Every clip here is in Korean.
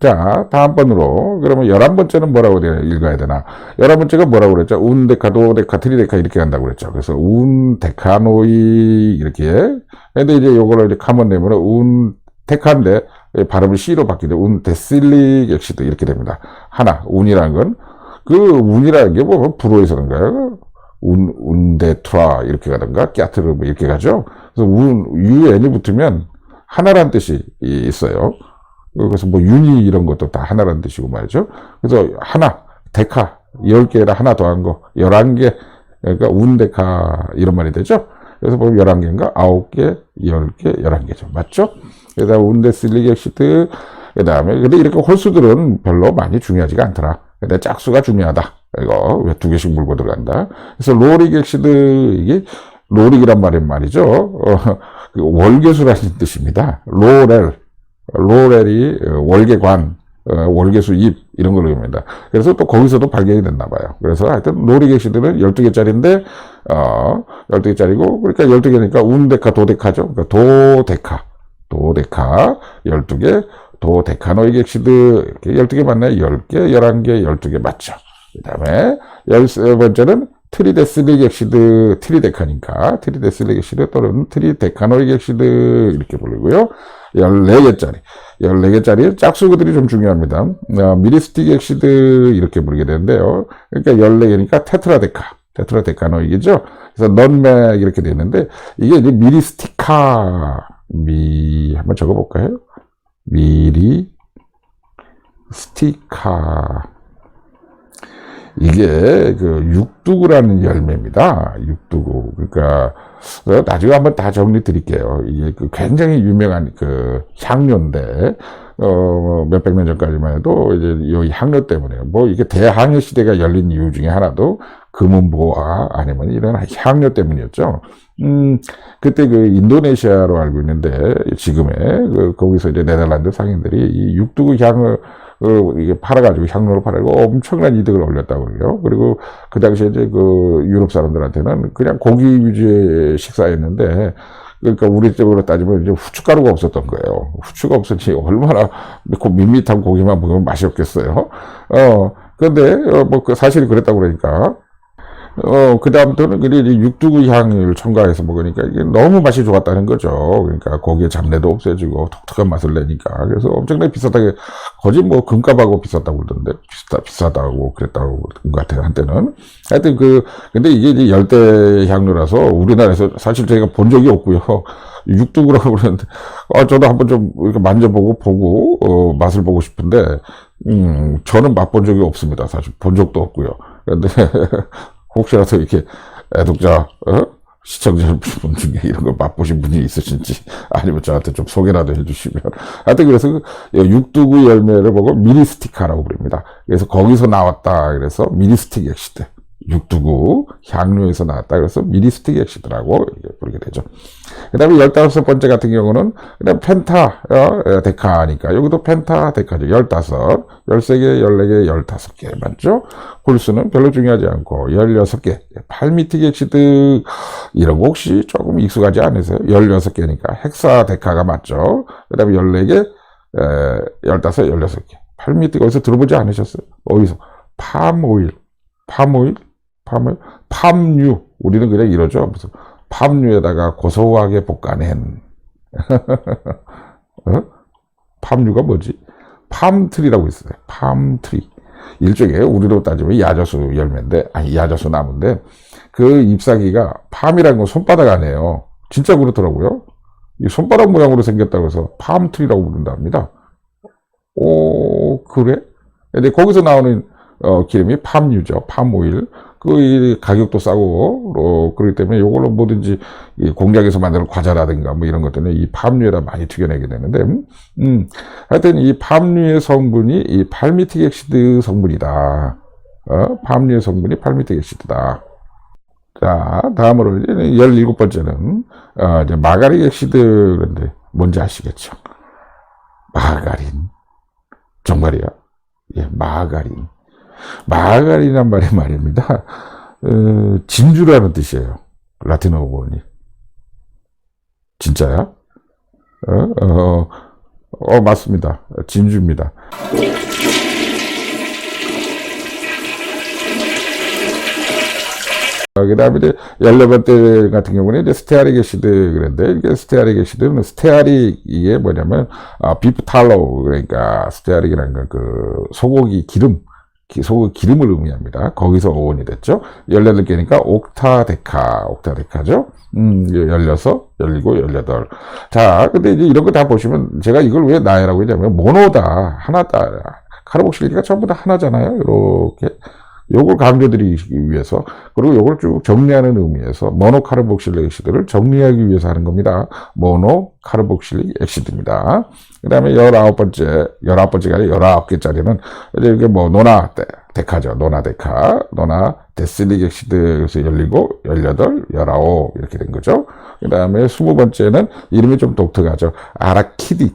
자, 다음번으로, 그러면 11번째는 뭐라고 읽어야 되나? 11번째가 뭐라고 그랬죠? 운데카, 도데카, 트리데카 이렇게 간다고 그랬죠. 그래서 운데카노이, 이렇게. 근데 이제 요거를 이제 카먼 내면은 운데카인데, 발음을 C로 바뀌는데, 운데실리객시드 이렇게 됩니다. 하나, 운이라는 건, 그 운이라는 게 뭐, 불어에서 그런가요? 운데트라, 이렇게 가든가, 끼아트르, 뭐 이렇게 가죠. 그래서 UN이 붙으면, 하나란 뜻이 있어요. 그래서 뭐 윤이 이런 것도 다 하나란 뜻이고 말이죠. 그래서 하나, 데카, 10개라 하나 더한 거, 11개, 그러니까 운데카 이런 말이 되죠. 그래서 보면 11개인가? 9개, 10개, 11개죠. 맞죠? 그래서 운데슬리객시드, 그 다음에, 근데 이렇게 홀수들은 별로 많이 중요하지가 않더라. 근데 짝수가 중요하다. 이거 왜 2개씩 물고 들어간다. 그래서 로리객시드, 이게 로릭이란 말이죠. 월계수라는 뜻입니다. 로렐이 월계관, 월계수 잎 이런 걸로 입니다. 그래서 또 거기서도 발견이 됐나 봐요. 그래서 하여튼 로리객시드는 12개짜리인데 12개짜리고 그러니까 12개니까 운데카 도데카죠. 그러니까 도데카 12개, 도데카노이객시드 이렇게 12개 맞나요? 10개, 11개, 12개 맞죠. 그다음에 13번째는 트리데슬리객시드, 트리데카니까 트리데슬리객시드 또는 트리데카노이객시드 이렇게 부르고요. 14개짜리 14개짜리 짝수들이 좀 중요합니다. 미리스틱객시드 이렇게 부르게 되는데요. 그러니까 14개니까 테트라데카노이겠죠. 그래서 넌맥 이렇게 되는데 이게 이제 미리스티카 한번 적어볼까요? 미리스티카 이게 그 육두구라는 열매입니다. 육두구. 그러니까 나중에 한번 다 정리 드릴게요. 이게 그 굉장히 유명한 그 향료인데 몇백 년 전까지만 해도 이제 이 향료 때문에 뭐 이게 대항해 시대가 열린 이유 중에 하나도 금은보화 아니면 이런 향료 때문이었죠. 그때 그 인도네시아로 알고 있는데 지금의 거기서 이제 네덜란드 상인들이 이 육두구 향을 이게 팔아가지고 향로로 팔아가지고 엄청난 이득을 올렸다고 그래요. 그리고 그 당시에 이제 그 유럽 사람들한테는 그냥 고기 위주의 식사였는데, 그러니까 우리 쪽으로 따지면 이제 후춧가루가 없었던 거예요. 후추가 없으니 얼마나 밋밋한 고기만 먹으면 맛이 없겠어요. 근데, 뭐, 사실이 그랬다고 그러니까. 그 다음부터는 이제 육두구 향을 첨가해서 먹으니까 이게 너무 맛이 좋았다는 거죠. 그러니까 고기에 잡내도 없애주고 독특한 맛을 내니까. 그래서 엄청나게 비싸다게, 거의 뭐 금값하고 비쌌다고 그러던데, 비싸다고 그랬다고 그런 것 같아요, 한때는. 하여튼 근데 이게 이제 열대 향료라서 우리나라에서 사실 저희가 본 적이 없고요. 육두구라고 그러는데, 저도 한번 좀 이렇게 만져보고, 맛을 보고 싶은데, 저는 맛본 적이 없습니다. 사실 본 적도 없고요. 근데, 혹시라도 이렇게 애독자, 시청자분 중에 이런 거 맛보신 분이 있으신지, 아니면 저한테 좀 소개라도 해주시면. 하여튼 그래서 육두구 열매를 보고 미리스티카라고 부릅니다. 그래서 거기서 나왔다. 그래서 미리스틱 액시드. 육두구 향료에서 나왔다. 그래서 미리스틱 액시드라고 부르게 되죠. 그 다음에 15번째 같은 경우는 그냥 펜타, 데카니까 여기도 펜타, 데카죠. 15, 13개, 14개, 15개 맞죠? 홀수는 별로 중요하지 않고 16개, 8미틱 액시드 이런 거 혹시 조금 익숙하지 않으세요? 16개니까 헥사 데카가 맞죠? 그 다음에 14개, 15, 16개. 8미틱 어디서 들어보지 않으셨어요? 어디서? 팜오일. 팜유. 우리는 그냥 이러죠. 무슨 팜유에다가 고소하게 볶아낸. 팜유가 뭐지? 팜트리라고 있어요. 팜트리. 일종의 우리로 따지면 야자수 열매인데, 아니 야자수 나무인데, 그 잎사귀가 팜이라는 건 손바닥 안에요. 진짜 그렇더라고요. 이 손바닥 모양으로 생겼다고 해서 팜트리라고 부른답니다. 오, 그래? 근데 거기서 나오는 기름이 팜유죠. 팜오일. 이 가격도 싸고, 그렇기 때문에 이걸로 뭐든지 공장에서 만드는 과자라든가 뭐 이런 것들은 이 팜유에다 많이 튀겨내게 되는데, 하여튼 이 팜유의 성분이 이 팔미틱 액시드 성분이다. 팜유의 성분이 팔미틱 액시드다. 자, 다음으로 이제 17번째는, 이제 마가린 액시드, 그런데 뭔지 아시겠죠? 마가린. 정말이야. 예, 마가린. 마가린이란 말이 말입니다. 진주라는 뜻이에요. 라틴어 원이. 진짜야? 맞습니다. 진주입니다. 그 다음에 이제 14번째 같은 경우는 이제 스테아릭 애시드 그랬는데, 이게 스테아릭 애시드는 스테아릭, 이게 뭐냐면, 비프 탈로, 그러니까 스테아릭이라는 건 그 소고기 기름, 소고기 기름을 의미합니다. 거기서 오온이 됐죠. 18개니까 옥타데카죠. 16, 열리고, 18. 자, 근데 이제 이런 거 다 보시면, 제가 이걸 왜 나열하고 있냐면, 모노다, 하나다. 카르복실리가 전부 다 하나잖아요. 이렇게. 요걸 강조드리기 위해서, 그리고 요걸 쭉 정리하는 의미에서 모노카르복실릭 액시드를 정리하기 위해서 하는 겁니다. 모노카르복실릭 액시드입니다. 그 다음에 19번째가 아니라 19개짜리는 이게 뭐 노나데카죠. 노나데실릭 액시드에서 열리고 18, 19 이렇게 된 거죠. 그 다음에 20번째는 이름이 좀 독특하죠. 아라키디.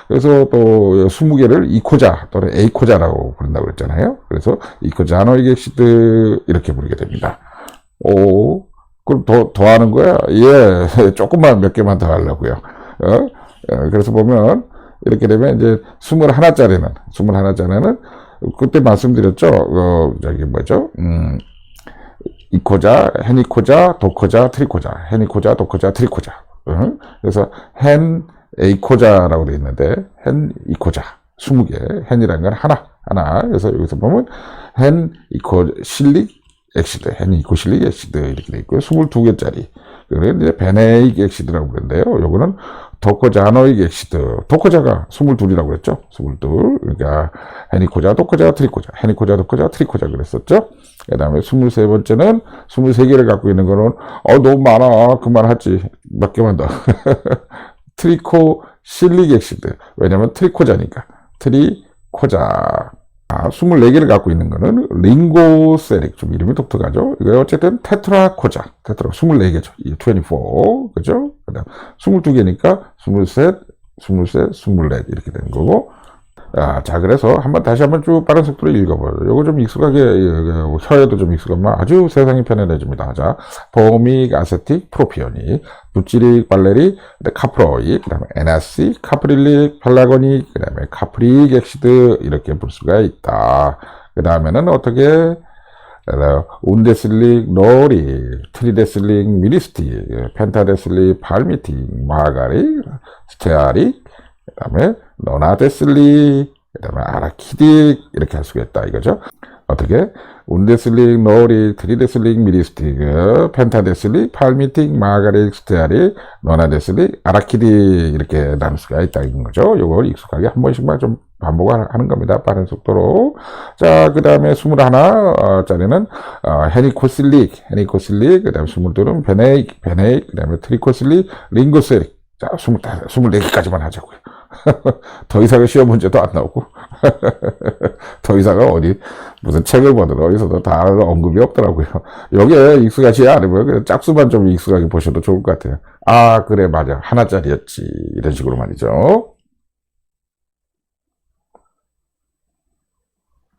그래서 또 20개를 이코자 또는 에이코자라고 부른다고 그랬잖아요. 그래서 이코자노익 액시드 이렇게 부르게 됩니다. 그럼 더 하는 거야? 예, 조금만 몇 개만 더 하려고요. 그래서 보면 이렇게 되면 이제 21자리는 그때 말씀드렸죠. 저기 뭐죠? 이코자, 헤니코자, 도코자, 트리코자. 헤니코자, 도코자, 트리코자. 그래서 에이코자라고 되어 있는데, 이코자, 20개, 헨이라는 건 하나. 그래서 여기서 보면, 이코실릭 액시드, 이코실릭 액시드 이렇게 되어 있고요. 22개짜리. 그리고 이제 베네익 액시드라고 그러는데요. 요거는 도코자노익 액시드. 도코자가 22이라고 그랬죠. 22. 그러니까, 헤니코자, 도코자, 트리코자. 헤니코자, 도코자, 트리코자 그랬었죠. 그 다음에 23번째는 23개를 갖고 있는 거는, 너무 많아. 그만하지. 몇 개만 더. 트리코실릭 액시드. 왜냐면 트리코자니까. 트리코자. 24개를 갖고 있는 거는 링고세릭. 좀 이름이 독특하죠. 이거 어쨌든 테트라코자. 24개죠. 24. 그죠? 그 다음 22개니까 23, 24 이렇게 되는 거고. 자, 그래서 다시 한번 쭉 빠른 속도로 읽어봐요. 요거 좀 익숙하게, 혀에도 좀 익숙하면 아주 세상이 편안해집니다. 자, 포믹 아세틱 프로피오닉, 부찌릭 발레릭, 카프로익, 그 다음에 NAC, 카프릴릭, 팔라고닉, 그 다음에 카프릭 액시드, 이렇게 볼 수가 있다. 그 다음에는 어떻게, 운데실릭, 노릭, 트리데실릭, 미리스틱, 펜타데실릭, 팔미틱, 마가릭, 스테아릭, 그 다음에 노나데실릭, 그 다음에 아라키딕 이렇게 할 수가 있다 이거죠. 어떻게? 운데실릭, 노릭, 트리데실릭, 미리스틱, 펜타데실릭, 팔미틱, 마가릭, 스테아릭, 노나데실릭, 아라키딕 이렇게 나눌 수가 있다는 거죠. 요걸 익숙하게 한 번씩만 좀 반복하는 겁니다. 빠른 속도로. 자, 그 다음에 21짜리는 헤니코실릭, 그 다음에 22는 베네익, 그 다음에 트리코실릭, 링고세릭. 자, 24개까지만 하자고요. 더 이상의 시험 문제도 안 나오고, 더 이상은 무슨 책을 보든 어디서도 다 언급이 없더라고요. 여기에 익숙하지 않으면 그냥 짝수만 좀 익숙하게 보셔도 좋을 것 같아요. 그래, 맞아. 하나짜리였지. 이런 식으로 말이죠.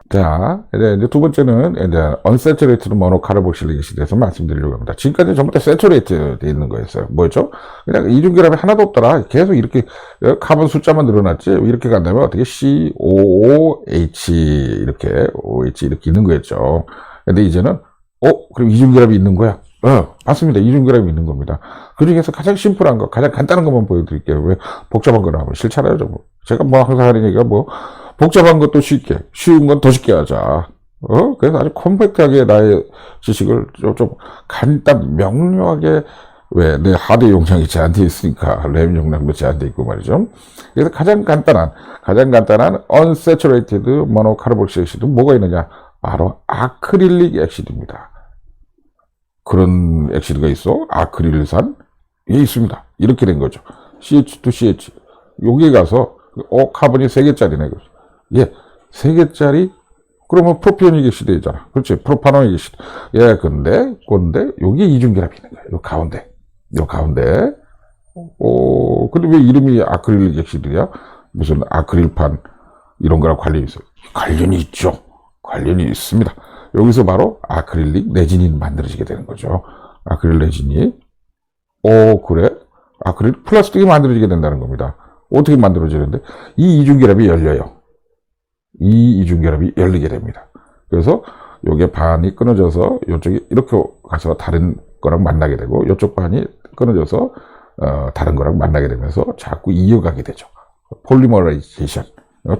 자, 이제 두 번째는, 이제, unsaturated monocarboxylic acid에 대해서 말씀드리려고 합니다. 지금까지 전부 다 saturated 되어 있는 거였어요. 뭐였죠? 그냥 이중결합이 하나도 없더라. 계속 이렇게, 카본 숫자만 늘어났지. 이렇게 간다면 어떻게 COOH, 이렇게, OH 이렇게 있는 거였죠. 근데 이제는, 그럼 이중결합이 있는 거야? 맞습니다. 이중결합이 있는 겁니다. 그 중에서 가장 심플한 거, 가장 간단한 것만 보여드릴게요. 왜 복잡한 거를 하면 싫잖아요, 좀. 제가 항상 하는 얘기가 복잡한 것도 쉽게, 쉬운 건 더 쉽게 하자. 그래서 아주 컴팩트하게 나의 지식을 좀 명료하게, 왜, 내 하드 용량이 제한되어 있으니까, 램 용량도 제한되어 있고 말이죠. 그래서 가장 간단한 unsaturated monocarboxylic 액시드 뭐가 있느냐? 바로 아크릴릭 액시드입니다. 그런 액시드가 있어? 아크릴산? 예, 있습니다. 이렇게 된 거죠. CH2CH. 여기에 가서, 카본이 3개짜리네. 예, 3개짜리? 그러면 프로피오닉 액시드잖아. 그렇지. 프로파노닉 액시드. 예, 근데, 여기에 이중결합이 있는 거야. 요 가운데. 근데 왜 이름이 아크릴릭 액시드야? 무슨 아크릴판, 이런 거랑 관련이 있어요. 관련이 있죠. 관련이 있습니다. 여기서 바로 아크릴릭 레진이 만들어지게 되는 거죠. 아크릴 레진이. 그래? 아크릴 플라스틱이 만들어지게 된다는 겁니다. 어떻게 만들어지는데? 이 이중결합이 열려요. 이 이중결합이 열리게 됩니다. 그래서 요게 반이 끊어져서 요쪽이 이렇게 가서 다른 거랑 만나게 되고, 요쪽 반이 끊어져서 다른 거랑 만나게 되면서 자꾸 이어가게 되죠. 폴리머라이제이션,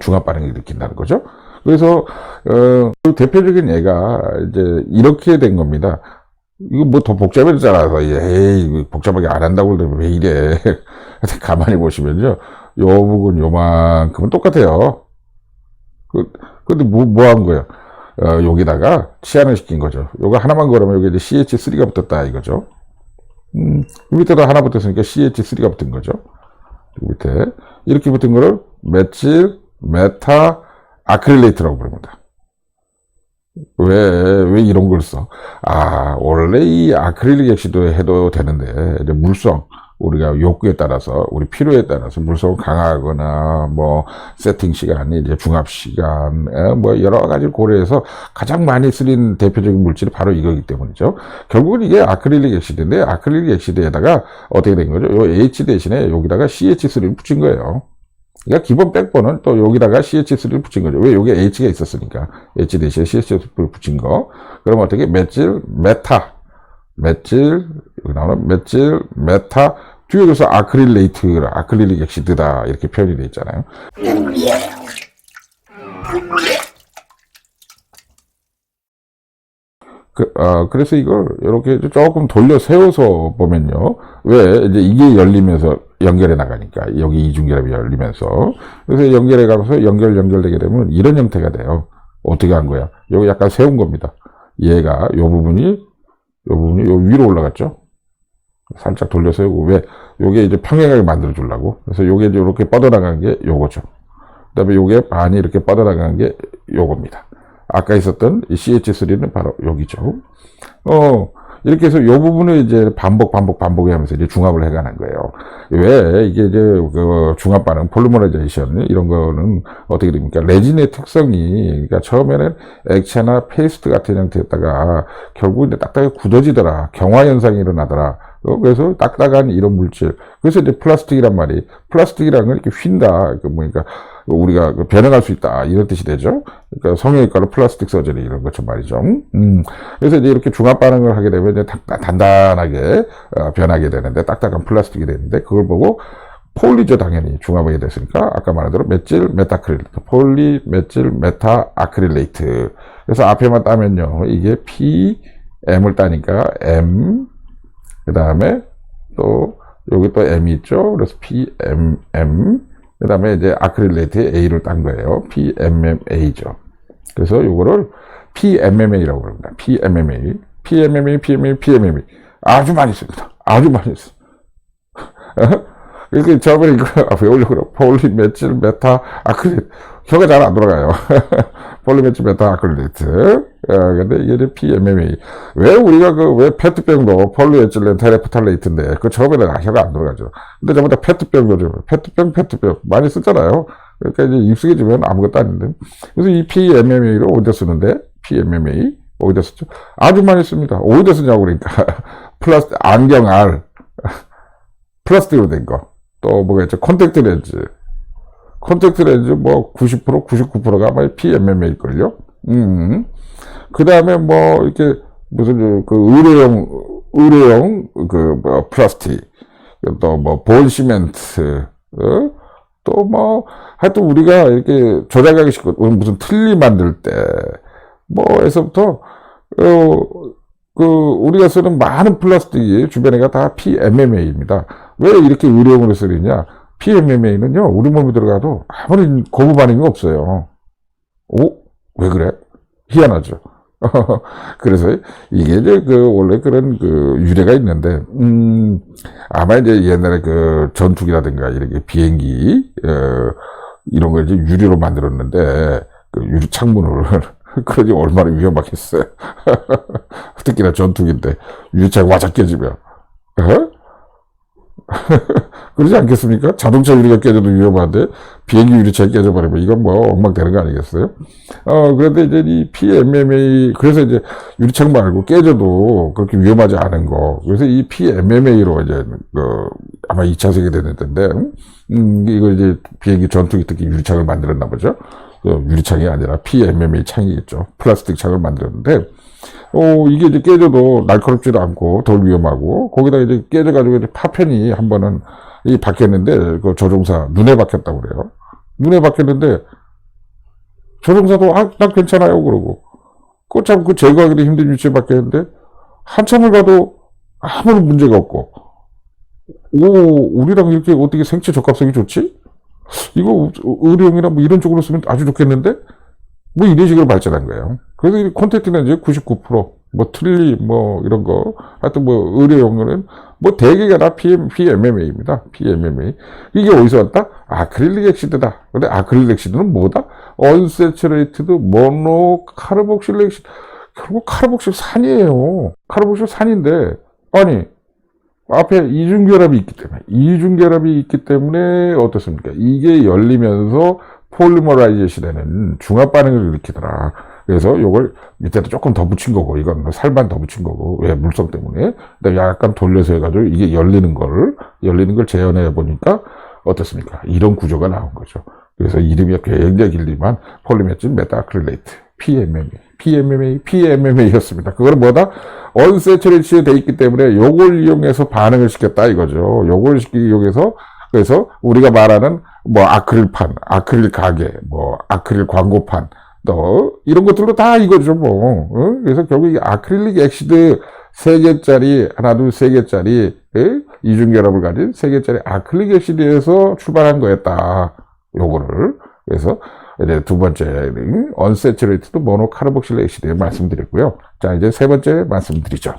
중합 반응을 일으킨다는 거죠. 그래서 그 대표적인 예가 이제 이렇게 된 겁니다. 이거 뭐 더 복잡해졌잖아. 에이, 복잡하게 안 한다고 그러면 왜 이래. 가만히 보시면요. 요 부분 요만큼은 똑같아요. 근데 뭐 한 거예요? 여기다가 치환을 시킨 거죠. 요거 하나만 걸으면 여기 이제 CH3가 붙었다 이거죠. 밑에도 하나 붙었으니까 CH3가 붙은 거죠. 밑에. 이렇게 붙은 거를 메칠, 메타, 아크릴레이트라고 부릅니다. 왜 이런 걸 써? 원래 이 아크릴릭 액시드 해도 되는데, 이제 물성, 우리가 욕구에 따라서, 우리 필요에 따라서 물성을 강화하거나, 뭐, 세팅 시간이 이제 중합 시간, 뭐, 여러 가지를 고려해서 가장 많이 쓰인 대표적인 물질이 바로 이거기 때문이죠. 결국은 이게 아크릴릭 액시드인데, 아크릴릭 액시드에다가 어떻게 된 거죠? 요 H 대신에 여기다가 CH3를 붙인 거예요. 그러니까 기본 백본은 또 여기다가 CH3를 붙인 거죠. 왜? 여기에 H가 있었으니까. H 대신에 CH3를 붙인 거. 그럼 어떻게? 메칠, 메타. 메칠, 여기 나오는 메칠, 메타. 뒤에 그래서 아크릴레이트라, 아크릴릭 액시드다. 이렇게 표현이 되어 있잖아요. 그래서 이걸 이렇게 조금 돌려 세워서 보면요. 왜? 이제 이게 열리면서 연결해 나가니까. 여기 이중결합이 열리면서. 그래서 연결해 가면서 연결되게 되면 이런 형태가 돼요. 어떻게 한 거야? 여기 약간 세운 겁니다. 얘가, 요 부분이 요 위로 올라갔죠? 살짝 돌려 세우고, 왜? 요게 이제 평행하게 만들어 주려고. 그래서 요게 이제 이렇게 뻗어나간 게 요거죠. 그 다음에 요게 반이 이렇게 뻗어나간 게 요겁니다. 아까 있었던 이 CH3는 바로 여기죠. 이렇게 해서 요 부분을 이제 반복해 하면서 이제 중합을 해가는 거예요. 왜? 이게 이제 그 중합 반응, 폴리머라이제이션, 이런 거는 어떻게 됩니까? 레진의 특성이, 그러니까 처음에는 액체나 페이스트 같은 형태였다가 결국 이제 딱딱하게 굳어지더라. 경화 현상이 일어나더라. 그래서 딱딱한 이런 물질. 그래서 이제 플라스틱이란 말이, 플라스틱이라는 건 이렇게 휜다. 그러니까 우리가 변형할 수 있다. 이런 뜻이 되죠. 그러니까 성형외과로 플라스틱 서저리 이런 것처럼 말이죠. 그래서 이제 이렇게 중합 반응을 하게 되면 이제 단단하게 변하게 되는데, 딱딱한 플라스틱이 되는데, 그걸 보고 폴리죠, 당연히. 중합하게 됐으니까. 아까 말한 대로 메칠, 메타크릴레이트. 폴리, 메칠, 메타, 아크릴레이트. 그래서 앞에만 따면요. 이게 P, M을 따니까 M, 그 다음에 또, 여기 또 M이 있죠. 그래서 P, M. 그 다음에 이제 아크릴레이트에 A를 딴 거예요. PMMA죠. 그래서 요거를 PMMA라고 그럽니다. PMMA. 아주 많이 씁니다. 아주 많이 씁니다. 이렇게 저번에 이거 외우려고 그래요. 폴리, 메칠, 메타, 아크릴레이트. 혀가 잘 안 돌아가요. 폴리, 메칠, 메타, 아크릴레이트. 근데 이게 이제 PMMA. 왜 우리가 왜 페트병도 폴리에틸렌 테레프탈레이트인데, 그 처음에는 혀가 안 돌아가죠. 근데 전부 다 페트병도 좀, 페트병 많이 쓰잖아요. 그러니까 이제 익숙해지면 아무것도 아닌데. 그래서 이 PMMA를 어디다 쓰는데, PMMA, 어디다 쓰죠? 아주 많이 씁니다. 어디다 쓰냐고 그러니까. 안경 알. 플라스틱으로 된 거. 또 뭐가 있죠? 콘택트 렌즈 뭐 90%, 99%가 아마 PMMA일걸요? 그 다음에 뭐, 이렇게, 무슨, 의료용, 플라스틱. 또 뭐, 본 시멘트. 또 뭐, 하여튼 우리가 이렇게 조작하기 쉽고, 무슨 틀니 만들 때, 뭐에서부터, 우리가 쓰는 많은 플라스틱이 주변에가 다 PMMA입니다. 왜 이렇게 의료용으로 쓰느냐? PMMA는요, 우리 몸에 들어가도 아무리 거부 반응이 없어요. 왜 그래? 희한하죠. 그래서 이게 이제 원래 그런 유래가 있는데, 아마 이제 옛날에 전투기라든가 이렇게 비행기, 이런 걸 이제 유리로 만들었는데, 유리 창문을, 그러니 얼마나 위험하겠어요. 특히나 전투기인데, 유리창 와작 깨지면. 그러지 않겠습니까? 자동차 유리가 깨져도 위험한데 비행기 유리창이 깨져버리면 이건 뭐 엉망되는 거 아니겠어요? 그런데 이제 이 PMMA, 그래서 이제 유리창 말고 깨져도 그렇게 위험하지 않은 거. 그래서 이 PMMA로 이제 아마 2차 세계대전인데 이거 이제 비행기 전투기 특히 유리창을 만들었나 보죠. 유리창이 아니라 PMMA 창이겠죠. 플라스틱 창을 만들었는데 이게 이제 깨져도 날카롭지도 않고 덜 위험하고, 거기다 이제 깨져가지고 이제 파편이 한 번은 이 박혔는데, 그 조종사 눈에 박혔다고 그래요. 눈에 박혔는데, 조종사도, 난 괜찮아요. 그러고. 참 그 제거하기도 힘든 위치에 박혔는데, 한참을 가도 아무런 문제가 없고, 우리랑 이렇게 어떻게 생체 적합성이 좋지? 이거 의료용이나 뭐 이런 쪽으로 쓰면 아주 좋겠는데? 뭐 이런 식으로 발전한 거예요. 그래서 이 콘택트 렌즈 99%, 뭐 트릴리, 뭐 이런 거, 하여튼 뭐 의료용은 뭐 대개가 다 PMMA입니다. PMMA. 이게 어디서 왔다? 아크릴릭 엑시드다. 근데 아크릴릭 엑시드는 뭐다? 언세츄레이티드 모노카르복실 엑시드. 결국 카르복실 산이에요. 카르복실 산인데, 아니, 앞에 이중결합이 있기 때문에 어떻습니까? 이게 열리면서 폴리머라이제이션 되는 중합 반응을 일으키더라. 그래서 요걸 밑에다 조금 더 붙인 거고, 이건 뭐 살만 더 붙인 거고, 왜? 물성 때문에. 근데 약간 돌려서 해가지고 이게 열리는 걸 재현해 보니까 어떻습니까? 이런 구조가 나온 거죠. 그래서 이름이 굉장히 길지만 폴리메틸 메타아크릴레이트, PMMA였습니다. 그거는 뭐다? 언세츄레이션 돼 있기 때문에 요걸 이용해서 반응을 시켰다 이거죠. 요걸 이용해서, 그래서 우리가 말하는 뭐 아크릴판, 아크릴 가게, 뭐 아크릴 광고판, 또 이런 것들도 다 이거죠 뭐. 그래서 결국 이 아크릴릭 엑시드 3개짜리, 하나, 둘, 3개짜리 이중결합을 가진 3개짜리 아크릴릭 엑시드에서 출발한 거였다. 요거를. 그래서 이제 두 번째는 언세츄레이티드 모노카르복실 엑시드에 말씀드렸고요. 자, 이제 세 번째 말씀드리죠.